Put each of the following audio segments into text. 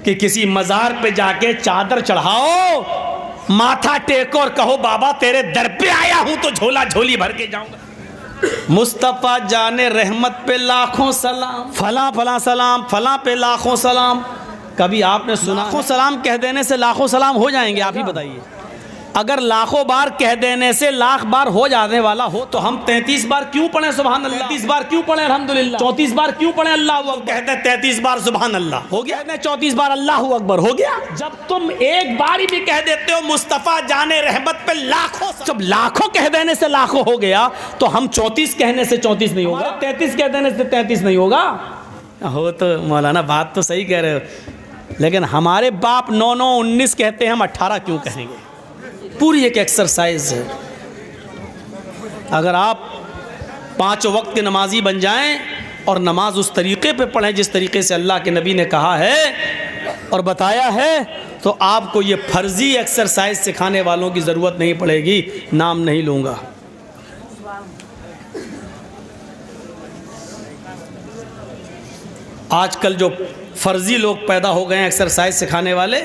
कि किसी मज़ार पे जाके चादर चढ़ाओ, माथा टेको और कहो बाबा तेरे दर पे आया हूं तो झोला झोली भर के जाऊंगा। मुस्तफ़ा जाने रहमत पे लाखों सलाम, फला फला सलाम, फला पे लाखों सलाम। कभी आपने सुना लाखों सलाम कह देने से लाखों सलाम हो जाएंगे? आप ही बताइए। अगर लाखों बार कह देने से लाख बार हो जाने वाला हो तो हम 33 बार क्यों पढ़े सुभान अल्लाह, 33 बार क्यों पढ़े अल्हम्दुलिल्लाह, 34 बार क्यों पढ़े अल्लाह अकबर? कहते हैं 33 बार सुभान अल्लाह हो गया, 34 बार अल्लाह अकबर हो गया। जब तुम एक बार भी कह देते हो मुस्तफ़ा जाने रहमत पे लाखों, जब लाखों कह देने से लाखों हो गया तो हम 34 कहने से 34 नहीं होगा, 33 कह देने से 33 नहीं होगा। हो तो मौलाना बात तो सही कह रहे हो, लेकिन हमारे बाप 9 9 19 कहते हैं, हम 18 क्यों कहेंगे? पूरी एक एक्सरसाइज है। अगर आप 5 वक्त के नमाजी बन जाएं और नमाज उस तरीक़े पे पढ़ें जिस तरीक़े से अल्लाह के नबी ने कहा है और बताया है, तो आपको ये फर्जी एक्सरसाइज सिखाने वालों की ज़रूरत नहीं पड़ेगी। नाम नहीं लूँगा। आजकल जो फर्जी लोग पैदा हो गए हैं एक्सरसाइज सिखाने वाले,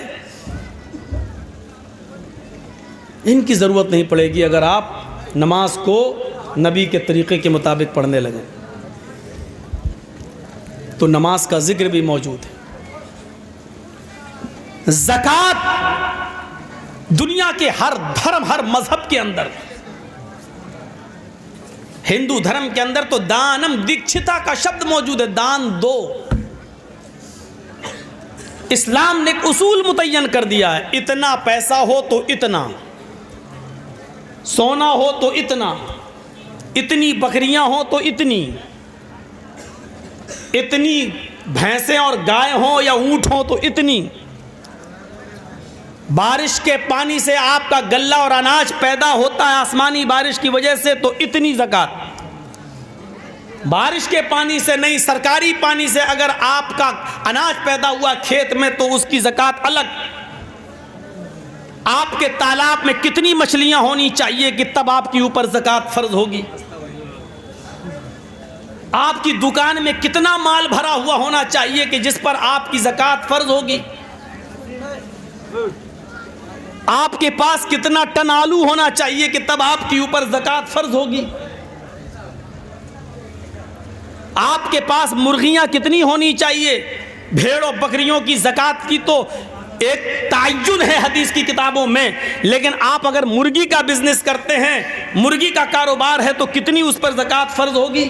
इनकी ज़रूरत नहीं पड़ेगी अगर आप नमाज को नबी के तरीक़े के मुताबिक पढ़ने लगें। तो नमाज का जिक्र भी मौजूद है। ज़कात दुनिया के हर धर्म, हर मज़हब के अंदर, हिंदू धर्म के अंदर तो दानम दीक्षिता का शब्द मौजूद है, दान दो। इस्लाम ने एक उसूल मुतय्यन कर दिया है, इतना पैसा हो तो इतना, सोना हो तो इतना, इतनी बकरियां हो तो इतनी, इतनी भैंसें और गाय हो या ऊंट हो तो इतनी, बारिश के पानी से आपका गल्ला और अनाज पैदा होता है आसमानी बारिश की वजह से तो इतनी ज़कात, बारिश के पानी से नहीं सरकारी पानी से अगर आपका अनाज पैदा हुआ खेत में तो उसकी ज़कात अलग। आपके तालाब में कितनी मछलियां होनी चाहिए कि तब आपके ऊपर ज़कात फ़र्ज होगी। आपकी दुकान में कितना माल भरा हुआ होना चाहिए कि जिस पर आपकी ज़कात फ़र्ज होगी। आपके पास कितना टन आलू होना चाहिए कि तब आपके ऊपर ज़कात फ़र्ज होगी। आपके पास मुर्गियां कितनी होनी चाहिए, भेड़ और बकरियों की ज़कात की तो एक तायुन है हदीस की किताबों में, लेकिन आप अगर मुर्गी का बिजनेस करते हैं, मुर्गी का कारोबार है तो कितनी उस पर ज़कात फ़र्ज होगी।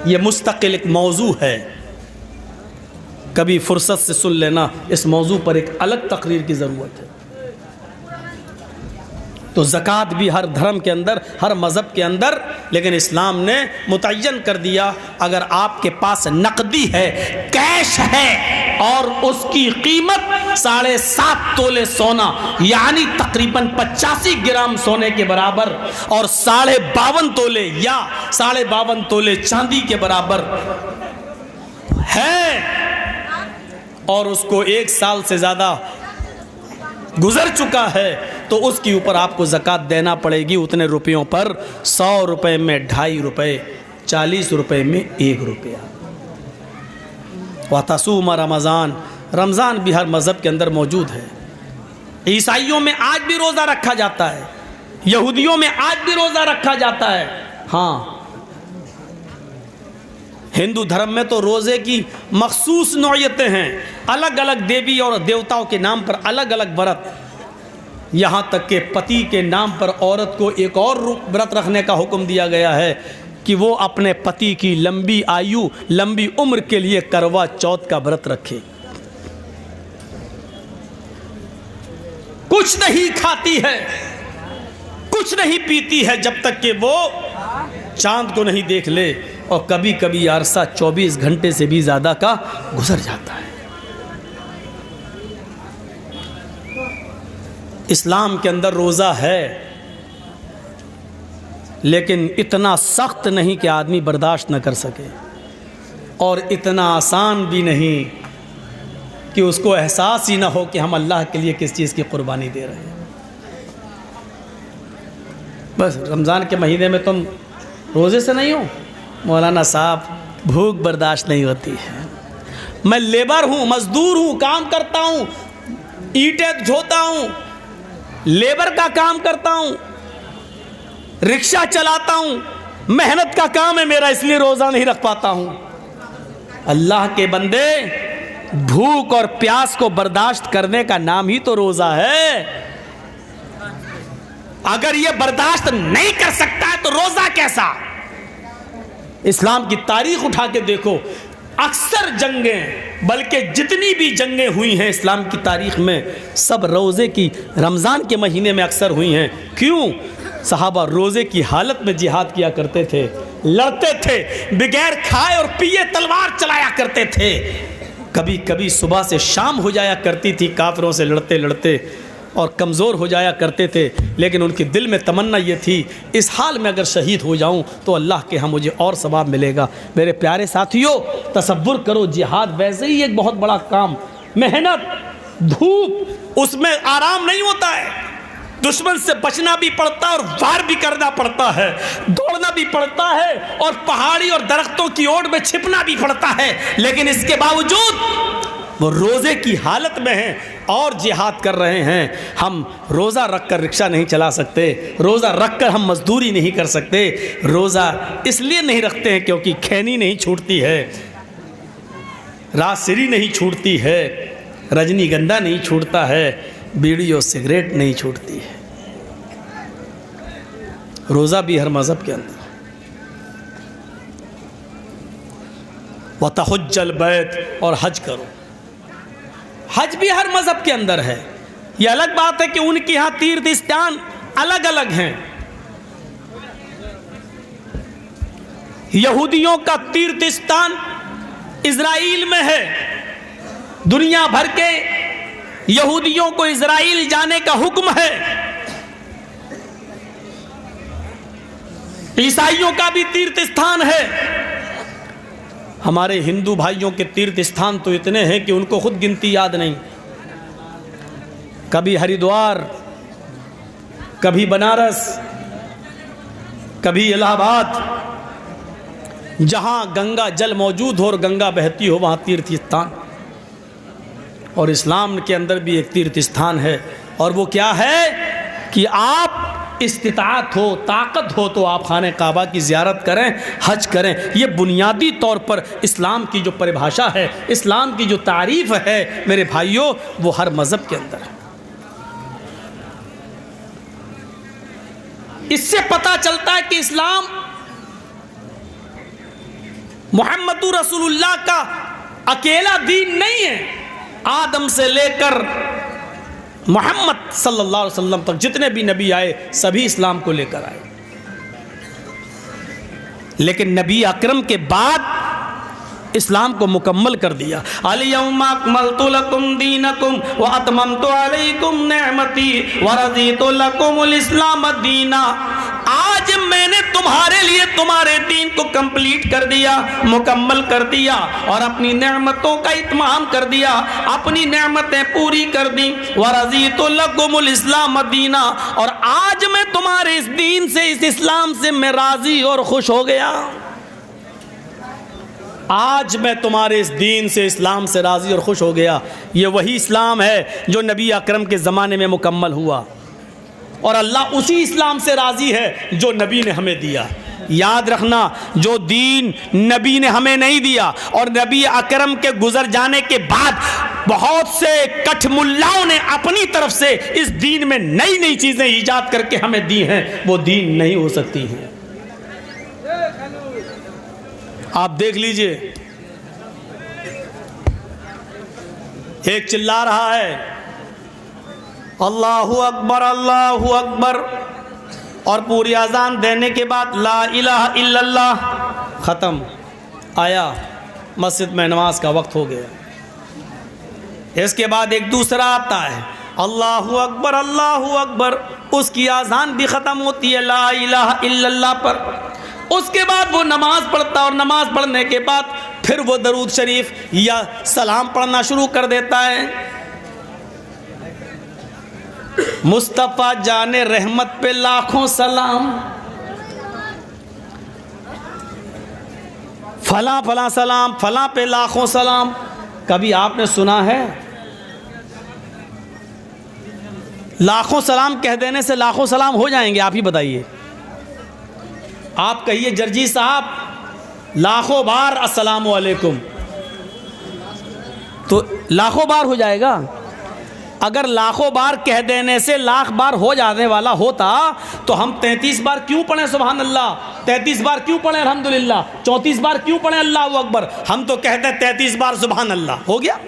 ये मुस्तकिल एक मौजू है, कभी फुर्सत से सुन लेना, इस मौजू पर एक अलग तकरीर की ज़रूरत है। तो ज़कात भी हर धर्म के अंदर, हर मज़हब के अंदर, लेकिन इस्लाम ने मुतय्यन कर दिया अगर आपके पास नकदी है, कैश है और उसकी कीमत 7.5 तोले सोना यानी तकरीबन 85 ग्राम सोने के बराबर और 52.5 तोले या 52.5 तोले चांदी के बराबर है और उसको 1 साल से ज़्यादा गुजर चुका है तो उसके ऊपर आपको ज़कात देना पड़ेगी उतने रुपयों पर। 100 रुपये में 2.5 रुपये, 40 रुपये में 1 रुपया। वतसूम रमज़ान, रमज़ान भी हर मज़हब के अंदर मौजूद है। ईसाइयों में आज भी रोज़ा रखा जाता है, यहूदियों में आज भी रोज़ा रखा जाता है। हाँ, हिंदू धर्म में तो रोज़े की मखसूस नौयतें हैं, अलग अलग देवी और देवताओं के नाम पर अलग अलग व्रत। यहाँ तक कि पति के नाम पर औरत को एक और व्रत रखने का हुक्म दिया गया है कि वो अपने पति की लंबी आयु, लंबी उम्र के लिए करवा चौथ का व्रत रखे। कुछ नहीं खाती है, कुछ नहीं पीती है जब तक कि वो चांद को नहीं देख ले, और कभी कभी अरसा 24 घंटे से भी ज़्यादा का गुजर जाता है। इस्लाम के अंदर रोज़ा है, लेकिन इतना सख्त नहीं कि आदमी बर्दाश्त न कर सके, और इतना आसान भी नहीं कि उसको एहसास ही ना हो कि हम अल्लाह के लिए किस चीज़ की कुर्बानी दे रहे हैं। बस रमज़ान के महीने में तुम रोज़े से नहीं हो, मौलाना साहब भूख बर्दाश्त नहीं होती है, मैं लेबर हूँ, मजदूर हूँ, काम करता हूँ, ईंटें ढोता हूँ, लेबर का काम करता हूँ, रिक्शा चलाता हूँ, मेहनत का काम है मेरा, इसलिए रोज़ा नहीं रख पाता हूँ। अल्लाह के बंदे, भूख और प्यास को बर्दाश्त करने का नाम ही तो रोज़ा है। अगर ये बर्दाश्त नहीं कर सकता है तो रोज़ा कैसा? इस्लाम की तारीख उठा के देखो, अक्सर जंगें, बल्कि जितनी भी जंगें हुई हैं इस्लाम की तारीख में, सब रोज़े की, रमज़ान के महीने में अक्सर हुई हैं। क्यों? सहाबा रोज़े की हालत में जिहाद किया करते थे, लड़ते थे, बगैर खाए और पिए तलवार चलाया करते थे। कभी कभी सुबह से शाम हो जाया करती थी काफिरों से लड़ते लड़ते, और कमज़ोर हो जाया करते थे, लेकिन उनके दिल में तमन्ना ये थी, इस हाल में अगर शहीद हो जाऊं तो अल्लाह के यहाँ मुझे और सवाब मिलेगा। मेरे प्यारे साथियों, तसव्वुर करो, जिहाद वैसे ही एक बहुत बड़ा काम, मेहनत, धूप, उसमें आराम नहीं होता है, दुश्मन से बचना भी पड़ता है और वार भी करना पड़ता है, दौड़ना भी पड़ता है और पहाड़ी और दरख्तों की ओट में छिपना भी पड़ता है। लेकिन इसके बावजूद वो रोज़े की हालत में हैं और जिहाद कर रहे हैं। हम रोज़ा रख कर रिक्शा नहीं चला सकते, रोज़ा रख कर हम मजदूरी नहीं कर सकते। रोज़ा इसलिए नहीं रखते हैं क्योंकि खैनी नहीं छूटती है, राजसिरी नहीं छूटती है, रजनीगंधा नहीं छूटता है, बीड़ी और सिगरेट नहीं छूटती है। रोज़ा भी हर मज़हब के अंदर। वतहुज्जल बैत, और हज करो, हज भी हर मज़हब के अंदर है। यह अलग बात है कि उनके यहाँ तीर्थ स्थान अलग अलग हैं। यहूदियों का तीर्थ स्थान इज़राइल में है। दुनिया भर के यहूदियों को इज़राइल जाने का हुक्म है। ईसाइयों का भी तीर्थ स्थान है। हमारे हिंदू भाइयों के तीर्थ स्थान तो इतने हैं कि उनको खुद गिनती याद नहीं। कभी हरिद्वार, कभी बनारस, कभी इलाहाबाद, जहां गंगा जल मौजूद हो और गंगा बहती हो वहां तीर्थ स्थान। और इस्लाम के अंदर भी एक तीर्थ स्थान है, और वो क्या है कि आप इस्तिताअत हो, ताकत हो तो आप खाने काबा की ज़ियारत करें, हज करें। ये बुनियादी तौर पर इस्लाम की जो परिभाषा है, इस्लाम की जो तारीफ़ है मेरे भाइयों, वो हर मज़हब के अंदर है। इससे पता चलता है कि इस्लाम मुहम्मदुर रसूलुल्लाह का अकेला दीन नहीं है। आदम से लेकर मोहम्मद सल्लल्लाहु अलैहि वसल्लम तक जितने भी नबी आए सभी इस्लाम को लेकर आए। लेकिन नबी अकरम के बाद इस्लाम को मुकम्मल कर दिया। अल-यौमा अकमलतु लकुम दीनकुम व अतममतु अलैकुम निअमती व रज़ीतु लकुमुल इस्लाम दीना। आज मैंने तुम्हारे लिए तुम्हारे दीन को कंप्लीट कर दिया, मुकम्मल कर दिया, और अपनी नेमतों का इत्माम कर दिया, अपनी नेमतें पूरी कर दी। व रज़ीतु लकुमुल इस्लाम दीना, और आज मैं तुम्हारे इस दीन से, इस इस्लाम से मैं राज़ी और खुश हो गया। आज मैं तुम्हारे इस दीन से, इस्लाम से राज़ी और खुश हो गया। ये वही इस्लाम है जो नबी अकरम के ज़माने में मुकम्मल हुआ, और अल्लाह उसी इस्लाम से राज़ी है जो नबी ने हमें दिया। याद रखना, जो दीन नबी ने हमें नहीं दिया और नबी अकरम के गुजर जाने के बाद बहुत से कठमुल्लाओं ने अपनी तरफ से इस दीन में नई नई चीज़ें ईजाद करके हमें दी हैं, वो दीन नहीं हो सकती हैं। आप देख लीजिए, एक चिल्ला रहा है अल्लाहु अकबर अल्लाहु अकबर, और पूरी अजान देने के बाद ला इलाहा इल्लल्लाह, ख़त्म। आया मस्जिद में नमाज का वक्त हो गया। इसके बाद एक दूसरा आता है अल्लाहु अकबर अल्लाहु अकबर, उसकी अजान भी ख़त्म होती है ला इलाहा इल्लल्लाह पर। उसके बाद वो नमाज पढ़ता, और नमाज पढ़ने के बाद फिर वो दरूद शरीफ या सलाम पढ़ना शुरू कर देता है। मुस्तफ़ा जाने रहमत पे लाखों सलाम, फला फला सलाम, फला पे लाखों सलाम। कभी आपने सुना है लाखों सलाम कह देने से लाखों सलाम हो जाएंगे? आप ही बताइए। आप कहिए जर्जी साहब लाखों बार अस्सलामु अलैकुम, तो लाखों बार हो जाएगा। अगर लाखों बार कह देने से लाख बार हो जाने वाला होता तो हम 33 बार क्यों पढ़ें सुभान अल्लाह, 33 बार क्यों पढ़ें अल्हम्दुलिल्लाह, 34 बार क्यों पढ़ें अल्लाहु अकबर? हम तो कहते हैं 33 बार सुभान अल्लाह, हो गया।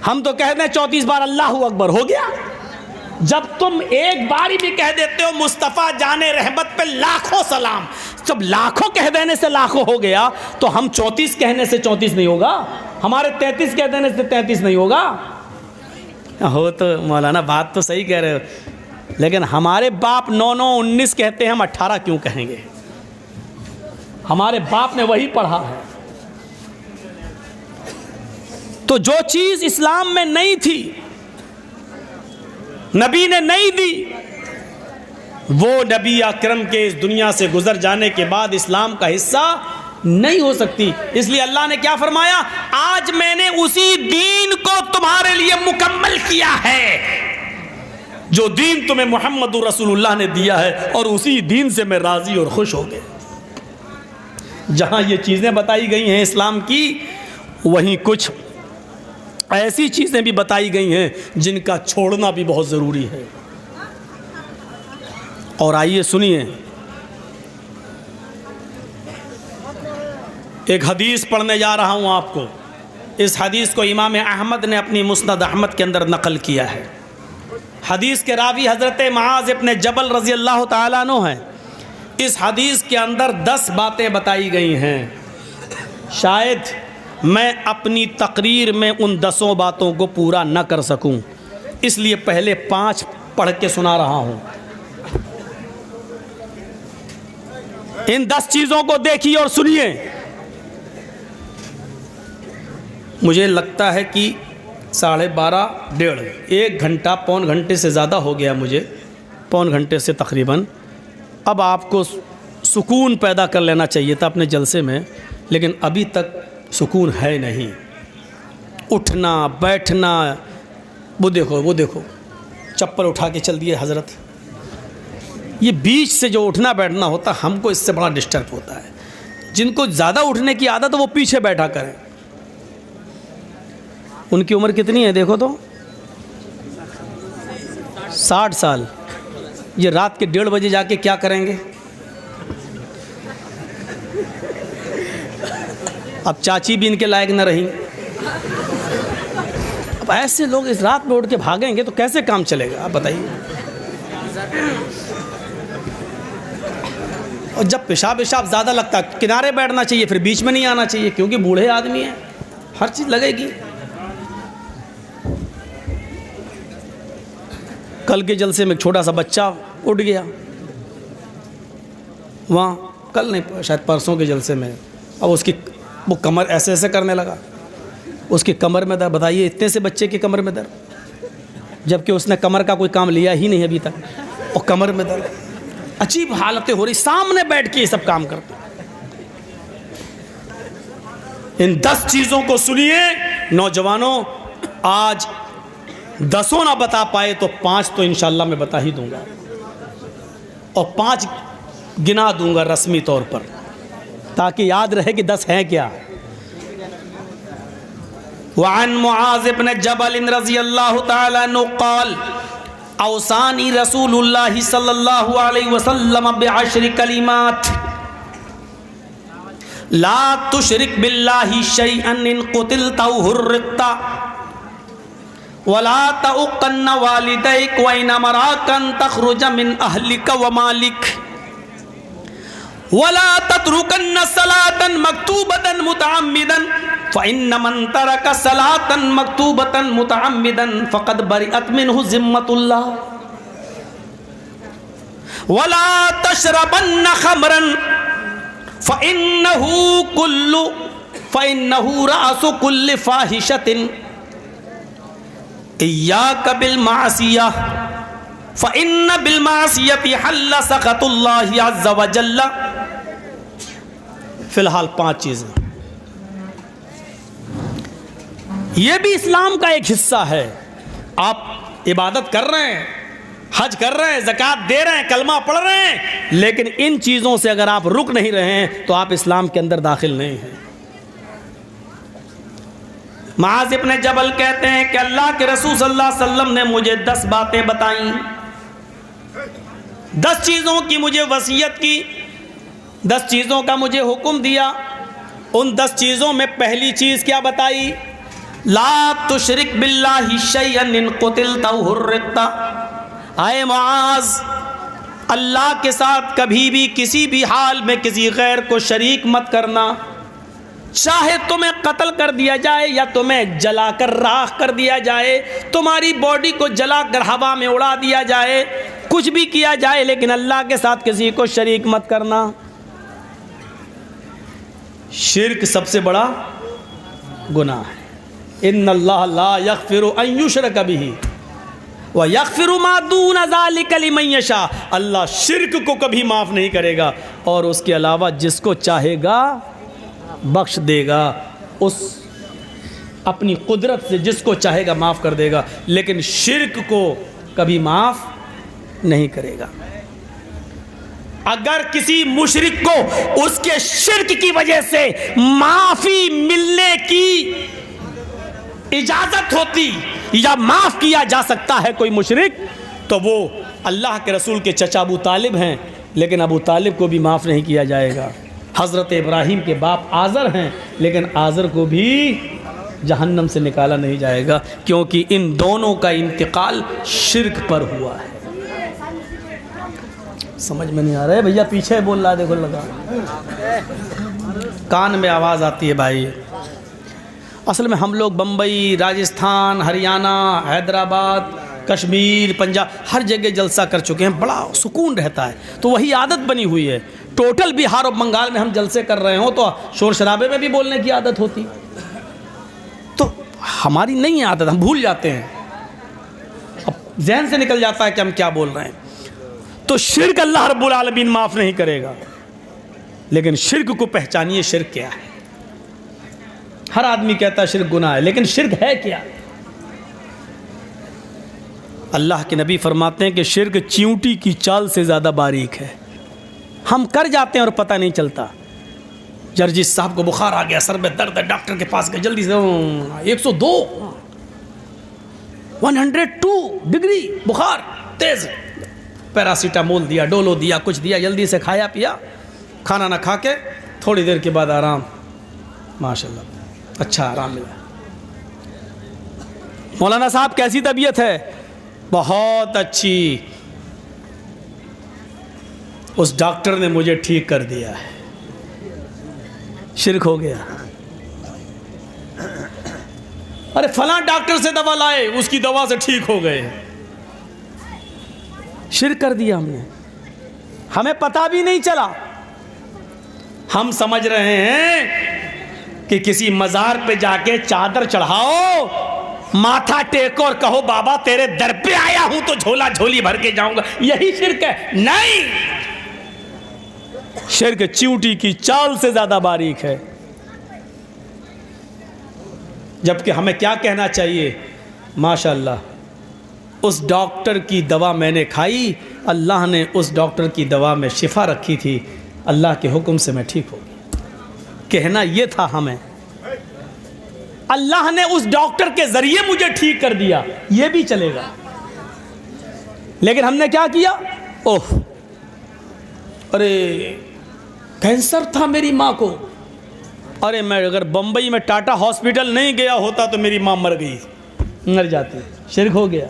हम तो कहते हैं 34 बार अल्लाहु अकबर, हो गया। जब तुम एक बारी भी कह देते हो मुस्तफ़ा जाने रहमत पे लाखों सलाम, जब लाखों कह देने से लाखों हो गया तो हम 34 कहने से 34 नहीं होगा, हमारे 33 कह देने से 33 नहीं होगा। हो तो मौलाना बात तो सही कह रहे हो, लेकिन हमारे बाप 9 19 कहते हैं, हम 18 क्यों कहेंगे? हमारे बाप ने वही पढ़ा है। तो जो चीज़ इस्लाम में नहीं थी, नबी ने नहीं दी, वो नबी अकरम के इस दुनिया से गुजर जाने के बाद इस्लाम का हिस्सा नहीं हो सकती। इसलिए अल्लाह ने क्या फरमाया, आज मैंने उसी दीन को तुम्हारे लिए मुकम्मल किया है जो दीन तुम्हें मोहम्मद रसूलुल्लाह ने दिया है, और उसी दीन से मैं राज़ी और खुश हो गया। जहाँ ये चीज़ें बताई गई हैं इस्लाम की, वहीं कुछ ऐसी चीज़ें भी बताई गई हैं जिनका छोड़ना भी बहुत ज़रूरी है। और आइए सुनिए, एक हदीस पढ़ने जा रहा हूँ आपको। इस हदीस को इमाम अहमद ने अपनी मुस्नद अहमद के अंदर नकल किया है। हदीस के रावी हज़रत मुआज़ इब्न जबल रज़ी अल्लाह ताला अन्हु हैं। इस हदीस के अंदर 10 बातें बताई गई हैं। शायद मैं अपनी तकरीर में उन 10 बातों को पूरा न कर सकूं, इसलिए पहले 5 पढ़ के सुना रहा हूं। इन 10 चीज़ों को देखिए और सुनिए। मुझे लगता है कि 12:30 डेढ़ 1 घंटा पौन घंटे से ज़्यादा हो गया, मुझे पौन घंटे से तकरीबन। अब आपको सुकून पैदा कर लेना चाहिए था अपने जलसे में, लेकिन अभी तक सुकून है नहीं। उठना बैठना, वो देखो चप्पल उठा के चल दिए हज़रत। ये बीच से जो उठना बैठना होता, हमको इससे बड़ा डिस्टर्ब होता है। जिनको ज़्यादा उठने की आदत है वो पीछे बैठा करें। उनकी उम्र कितनी है देखो तो, 60 साल। ये रात के 1:30 बजे जाके क्या करेंगे? अब चाची भी इनके लायक न रही। अब ऐसे लोग इस रात में उठ के भागेंगे तो कैसे काम चलेगा, आप बताइए। और जब पेशाब ज़्यादा लगता है, किनारे बैठना चाहिए, फिर बीच में नहीं आना चाहिए, क्योंकि बूढ़े आदमी हैं, हर चीज़ लगेगी। कल के जलसे में एक छोटा सा बच्चा उठ गया, वहाँ कल नहीं शायद परसों के जलसे में। अब उसकी वो कमर ऐसे ऐसे करने लगा, उसकी कमर में दर्द। बताइए, इतने से बच्चे की कमर में दर्द, जबकि उसने कमर का कोई काम लिया ही नहीं अभी तक, और कमर में दर्द। अजीब हालतें हो रही, सामने बैठ के ये सब काम करते। इन 10 चीज़ों को सुनिए नौजवानों। आज 10 ना बता पाए तो 5 तो इंशाल्लाह मैं बता ही दूंगा, और 5 गिना दूंगा रस्मी तौर पर, ताकि याद रहे कि 10 हैं क्या। वअन मुआज़ इब्न जबल रज़ियल्लाहु तआला अन्हु क़ाल औसानी रसूलुल्लाह सल्लल्लाहु अलैहि वसल्लम बिअश्रि कलिमात ला तुशरिक बिल्लाहि शैअन इन क़ुतिलता हुर्रिक़ता वला तउक़न्न वालिदैक व इन मराकन तख़रुज मिन अहलिका व मालिक वला तत्रुकन्न सलातन मक्तूबतन मुतअम्मिदन फ़इन्न मन तरक सलातन मक्तूबतन मुतअम्मिदन फ़क़द बरिअत मिन्हु ज़िम्मतुल्लाह वला तशरबन्न ख़मरन फ़इन्नहु रअसु कुल्लि फ़ाहिशतिन इय्याक बिल मासियह फ़इन्न बिल मासियति हल्ल सख़तुल्लाहि अज़्ज़ व जल्ल। फ़िलहाल 5 चीज़ें। ये भी इस्लाम का एक हिस्सा है। आप इबादत कर रहे हैं, हज कर रहे हैं, ज़कात दे रहे हैं, कलमा पढ़ रहे हैं, लेकिन इन चीज़ों से अगर आप रुक नहीं रहे हैं तो आप इस्लाम के अंदर दाखिल नहीं हैं। मुआज़ इब्न जबल कहते हैं कि अल्लाह के रसूल सल्लल्लाहु अलैहि वसल्लम ने मुझे 10 बातें बताई, 10 चीज़ों की मुझे वसीयत की, 10 चीज़ों का मुझे हुक्म दिया। उन 10 चीज़ों में पहली चीज़ क्या बताई? ला तुशरिक बिल्लाहि शैअन इन कुतिलता हुर्रिकता। आए मुआज़, अल्लाह के साथ कभी भी किसी भी हाल में किसी गैर को शरीक मत करना। चाहे तुम्हें कत्ल कर दिया जाए या तुम्हें जलाकर राख कर दिया जाए, तुम्हारी बॉडी को जलाकर हवा में उड़ा दिया जाए, कुछ भी किया जाए, लेकिन अल्लाह के साथ किसी को शरीक मत करना। शिर्क सबसे बड़ा गुनाह है। इन्नल्लाह ला यग़फ़िरु अन युशरक बिही व यग़फ़िरु मा दून ज़ालिका लिमन यशा। अल्लाह शिर्क को कभी माफ़ नहीं करेगा और उसके अलावा जिसको चाहेगा बख्श देगा। उस अपनी कुदरत से जिसको चाहेगा माफ़ कर देगा, लेकिन शिर्क को कभी माफ़ नहीं करेगा। अगर किसी मुशरिक को उसके शिर्क की वजह से माफ़ी मिलने की इजाज़त होती या माफ़ किया जा सकता है कोई मुशरिक, तो वो अल्लाह के रसूल के चचा अबू तालिब हैं, लेकिन अबू तालिब को भी माफ़ नहीं किया जाएगा। हज़रत इब्राहीम के बाप आज़र हैं, लेकिन आज़र को भी जहन्नम से निकाला नहीं जाएगा, क्योंकि इन दोनों का इंतकाल शिर्क पर हुआ है। समझ में नहीं आ रहा है भैया? पीछे बोल रहा है, देखो लगा कान में आवाज़ आती है भाई। असल में हम लोग बम्बई, राजस्थान, हरियाणा, हैदराबाद, कश्मीर, पंजाब, हर जगह जलसा कर चुके हैं, बड़ा सुकून रहता है, तो वही आदत बनी हुई है। टोटल बिहार और बंगाल में हम जलसे कर रहे हो तो शोर शराबे में भी बोलने की आदत होती, तो हमारी नहीं आदत, हम भूल जाते हैं, अब जहन से निकल जाता है कि हम क्या बोल रहे हैं। तो शिर्क अल्लाह रब्बुल आलमीन माफ़ नहीं करेगा, लेकिन शिर्क को पहचानिए, शिर्क क्या है। हर आदमी कहता है शिर्क गुनाह है, लेकिन शिर्क है क्या? अल्लाह के नबी फरमाते हैं कि शिर्क चींटी की चाल से ज़्यादा बारीक है। हम कर जाते हैं और पता नहीं चलता। जर्जिस साहब को बुखार आ गया, सर में दर्द है, डॉक्टर के पास गए, जल्दी से 102 102 डिग्री बुखार तेज़, पैरासीटामोल दिया, डोलो दिया, कुछ दिया, जल्दी से खाया पिया, खाना ना खा के थोड़ी देर के बाद आराम, माशाल्लाह अच्छा आराम मिला। मौलाना साहब कैसी तबीयत है? बहुत अच्छी, उस डॉक्टर ने मुझे ठीक कर दिया है। शिर्क हो गया। अरे फलां डॉक्टर से दवा लाए, उसकी दवा से ठीक हो गए। शिर्क कर दिया हमने, हमें पता भी नहीं चला। हम समझ रहे हैं कि किसी मज़ार पे जाके चादर चढ़ाओ, माथा टेको और कहो बाबा तेरे दर पे आया हूं तो झोला झोली भर के जाऊंगा, यही शिर्क है? नहीं, शिर्क चींटी की चाल से ज्यादा बारीक है। जबकि हमें क्या कहना चाहिए? माशाअल्लाह, उस डॉक्टर की दवा मैंने खाई, अल्लाह ने उस डॉक्टर की दवा में शिफा रखी थी, अल्लाह के हुक्म से मैं ठीक हो गया। कहना ये था हमें, अल्लाह ने उस डॉक्टर के जरिए मुझे ठीक कर दिया, ये भी चलेगा। लेकिन हमने क्या किया? ओह, अरे कैंसर था मेरी माँ को, अरे मैं अगर बम्बई में टाटा हॉस्पिटल नहीं गया होता तो मेरी माँ मर गई, मर जाती। शिर्क हो गया।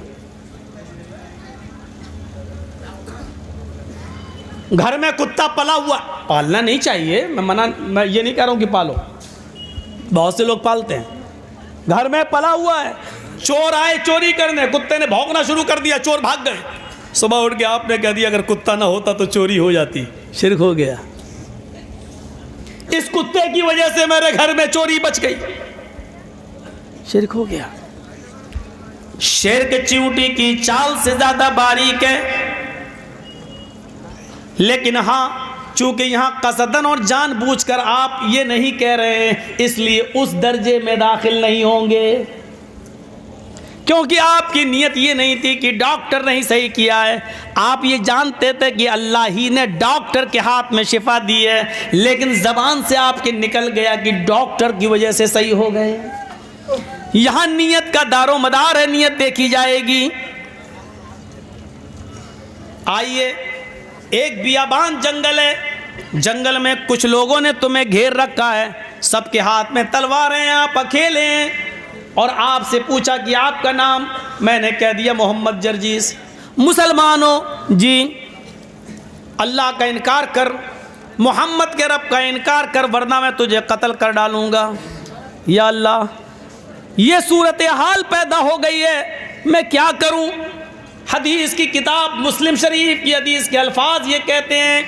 घर में कुत्ता पला हुआ, पालना नहीं चाहिए, मैं ये नहीं कह रहा हूँ कि पालो, बहुत से लोग पालते हैं। घर में पला हुआ है, चोर आए चोरी करने, कुत्ते ने भौंकना शुरू कर दिया, चोर भाग गए। सुबह उठ के आपने कह दिया अगर कुत्ता ना होता तो चोरी हो जाती। शिर्क हो गया। इस कुत्ते की वजह से मेरे घर में चोरी बच गई, शिर्क हो गया। शिर्क चींटी की चाल से ज्यादा बारीक है, लेकिन हाँ चूंकि यहाँ कसदन और जानबूझकर आप ये नहीं कह रहे हैं, इसलिए उस दर्जे में दाखिल नहीं होंगे, क्योंकि आपकी नीयत ये नहीं थी कि डॉक्टर नहीं सही किया है। आप ये जानते थे कि अल्लाह ही ने डॉक्टर के हाथ में शिफा दी है, लेकिन ज़बान से आपके निकल गया कि डॉक्टर की वजह से सही हो गए। यहाँ नीयत का दारो मदार है, नीयत देखी जाएगी। आइए, एक बियाबान जंगल है, जंगल में कुछ लोगों ने तुम्हें घेर रखा है, सबके हाथ में तलवारें हैं, आप अकेले हैं, और आपसे पूछा कि आपका नाम, मैंने कह दिया मोहम्मद जर्जीस। मुसलमानों जी, अल्लाह का इनकार कर, मोहम्मद के रब का इनकार कर, वरना मैं तुझे कत्ल कर डालूँगा। या अल्लाह, ये सूरत हाल पैदा हो गई है, मैं क्या करूँ। हदीस की किताब मुस्लिम शरीफ की हदीस के अल्फाज ये कहते हैं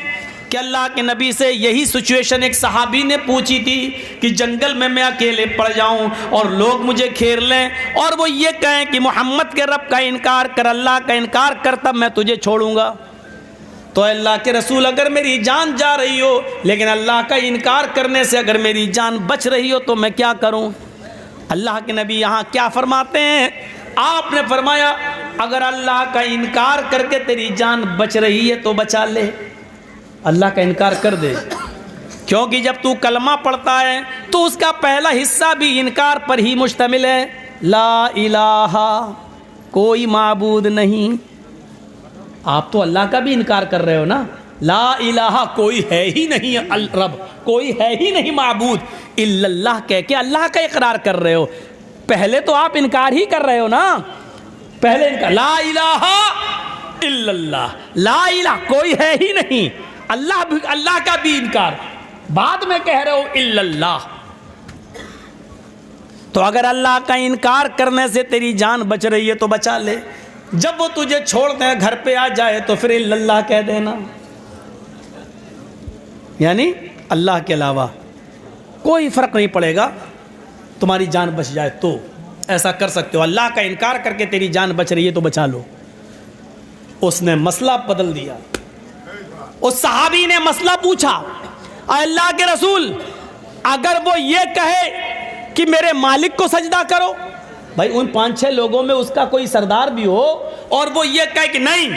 कि अल्लाह के नबी से यही सिचुएशन एक सहाबी ने पूछी थी कि जंगल में मैं अकेले पड़ जाऊं और लोग मुझे घेर लें और वो ये कहें कि मोहम्मद के रब का इनकार कर, अल्लाह का इनकार कर, तब मैं तुझे छोड़ूंगा। तो अल्लाह के रसूल, अगर मेरी जान जा रही हो, लेकिन अल्लाह का इनकार करने से अगर मेरी जान बच रही हो, तो मैं क्या करूं। अल्लाह के नबी यहाँ क्या फरमाते हैं, आपने फरमाया अगर अल्लाह का इनकार करके तेरी जान बच रही है तो बचा ले, अल्लाह का इनकार कर दे। क्योंकि जब तू कलमा पढ़ता है तो उसका पहला हिस्सा भी इनकार पर ही मुश्तमिल है। ला इलाहा, कोई माबूद नहीं। आप तो अल्लाह का भी इनकार कर रहे हो ना। ला इलाहा, कोई है ही नहीं रब, कोई है ही नहीं माबूद, इल्लल्लाह कह के अल्लाह का इकरार कर रहे हो। पहले तो आप इनकार ही कर रहे हो ना, पहले इनकार, ला इलाहा इल्लल्लाह, ला इलाहा, कोई है ही नहीं, अल्लाह का भी इनकार, बाद में कह रहे हो इल्लल्लाह। तो अगर अल्लाह का इनकार करने से तेरी जान बच रही है तो बचा ले, जब वो तुझे छोड़ते हैं घर पे आ जाए तो फिर इल्लल्लाह कह देना, यानी अल्लाह के अलावा कोई फर्क नहीं पड़ेगा, तुम्हारी जान बच जाए तो ऐसा कर सकते हो। अल्लाह का इनकार करके तेरी जान बच रही है तो बचा लो। उसने मसला बदल दिया, उस सहाबी ने मसला पूछा, अल्लाह के रसूल अगर वो ये कहे कि मेरे मालिक को सजदा करो, भाई उन 5-6 लोगों में उसका कोई सरदार भी हो और वो ये कहे कि नहीं,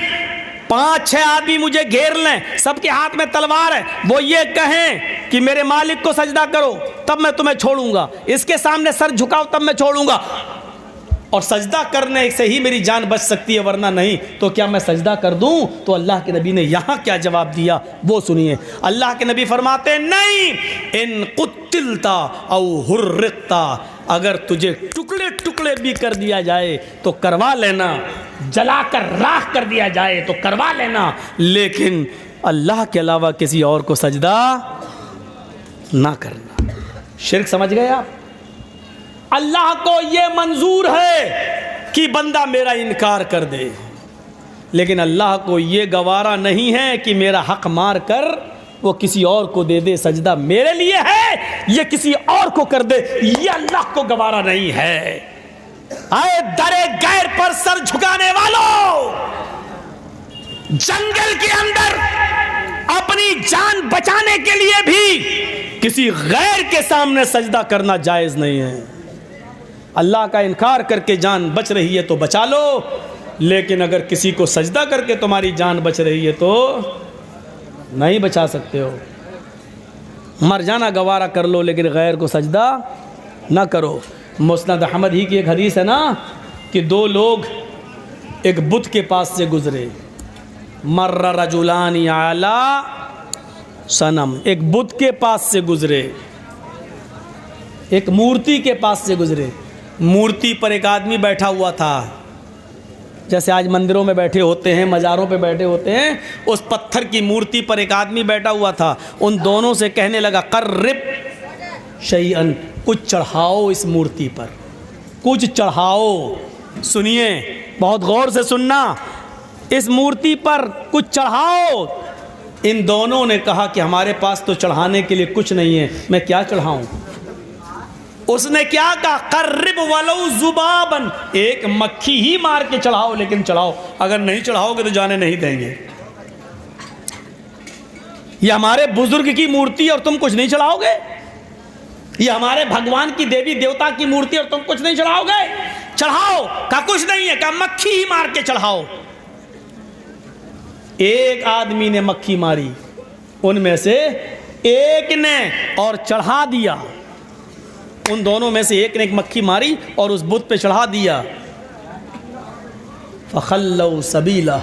5-6 आदमी मुझे घेर लें, सबके हाथ में तलवार है, वो ये कहें कि मेरे मालिक को सजदा करो तब मैं तुम्हें छोड़ूंगा, इसके सामने सर झुकाओ तब मैं छोड़ूंगा, और सजदा करने से ही मेरी जान बच सकती है, वरना नहीं, तो क्या मैं सजदा कर दूं। तो अल्लाह के नबी ने यहाँ क्या जवाब दिया वो सुनिए। अल्लाह के नबी फरमाते हैं, नहीं, इन कुतिलता औ हुर्रिकता, अगर तुझे टुकड़े टुकड़े भी कर दिया जाए तो करवा लेना, जलाकर राख कर दिया जाए तो करवा लेना, लेकिन अल्लाह के अलावा किसी और को सजदा ना करना। शिर्क समझ गए आप। अल्लाह को ये मंजूर है कि बंदा मेरा इनकार कर दे, लेकिन अल्लाह को ये गवारा नहीं है कि मेरा हक मार कर वो किसी और को दे दे, सजदा मेरे लिए है ये किसी और को कर दे, ये अल्लाह को गवारा नहीं है। आए दरे गैर पर सर झुकाने वालों, जंगल के अंदर अपनी जान बचाने के लिए भी किसी गैर के सामने सजदा करना जायज नहीं है। अल्लाह का इनकार करके जान बच रही है तो बचा लो, लेकिन अगर किसी को सजदा करके तुम्हारी जान बच रही है तो नहीं बचा सकते हो। मर जाना गवारा कर लो, लेकिन गैर को सजदा ना करो। मुस्नद अहमद ही की एक हदीस है ना कि 2 लोग एक बुत के पास से गुजरे, मर्रा रजुलानी आला सनम, एक बुत के पास से गुजरे, एक मूर्ति के पास से गुजरे। मूर्ति पर एक आदमी बैठा हुआ था, जैसे आज मंदिरों में बैठे होते हैं, मज़ारों पे बैठे होते हैं, उस पत्थर की मूर्ति पर एक आदमी बैठा हुआ था। उन दोनों से कहने लगा, कर्रिब शैअन, कुछ चढ़ाओ इस मूर्ति पर, कुछ चढ़ाओ। सुनिए, बहुत गौर से सुनना, इस मूर्ति पर कुछ चढ़ाओ। इन दोनों ने कहा कि हमारे पास तो चढ़ाने के लिए कुछ नहीं है, मैं क्या चढ़ाऊं। उसने क्या कहा, कर्रिब वलो जुबाबन, एक मक्खी ही मार के चढ़ाओ, लेकिन चढ़ाओ, अगर नहीं चढ़ाओगे तो जाने नहीं देंगे। ये हमारे बुजुर्ग की मूर्ति और तुम कुछ नहीं चढ़ाओगे? ये हमारे भगवान की देवी देवता की मूर्ति और तुम कुछ नहीं चढ़ाओगे? चढ़ाओ। का कुछ नहीं है, का मक्खी ही मार के चढ़ाओ। एक आदमी ने मक्खी मारी, उनमें से एक ने और चढ़ा दिया। उन दोनों में से एक ने एक मक्खी मारी और उस बुत पे चढ़ा दिया। फ़ख़ल्लऊ सबीला,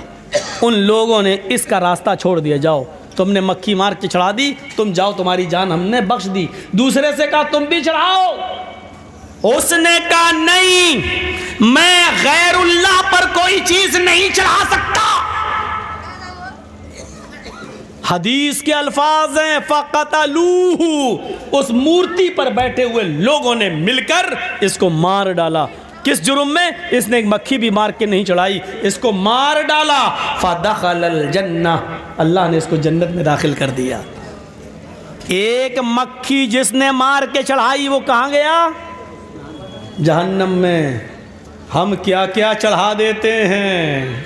उन लोगों ने इसका रास्ता छोड़ दिया। जाओ, तुमने मक्खी मार के चढ़ा दी, तुम जाओ, तुम्हारी जान हमने बख्श दी। दूसरे से कहा तुम भी चढ़ाओ। उसने कहा नहीं, मैं गैरुल्लाह पर कोई चीज नहीं चढ़ा सकता। हदीस के अल्फाज हैं फ़क़तलूहु, उस मूर्ति पर बैठे हुए लोगों ने मिलकर इसको मार डाला। किस जुर्म में? इसने एक मक्खी भी मार के नहीं चढ़ाई, इसको मार डाला। फ़दख़लल जन्नह, अल्लाह ने इसको जन्नत में दाखिल कर दिया। एक मक्खी जिसने मार के चढ़ाई वो कहाँ गया? जहन्नम में। हम क्या क्या चढ़ा देते हैं।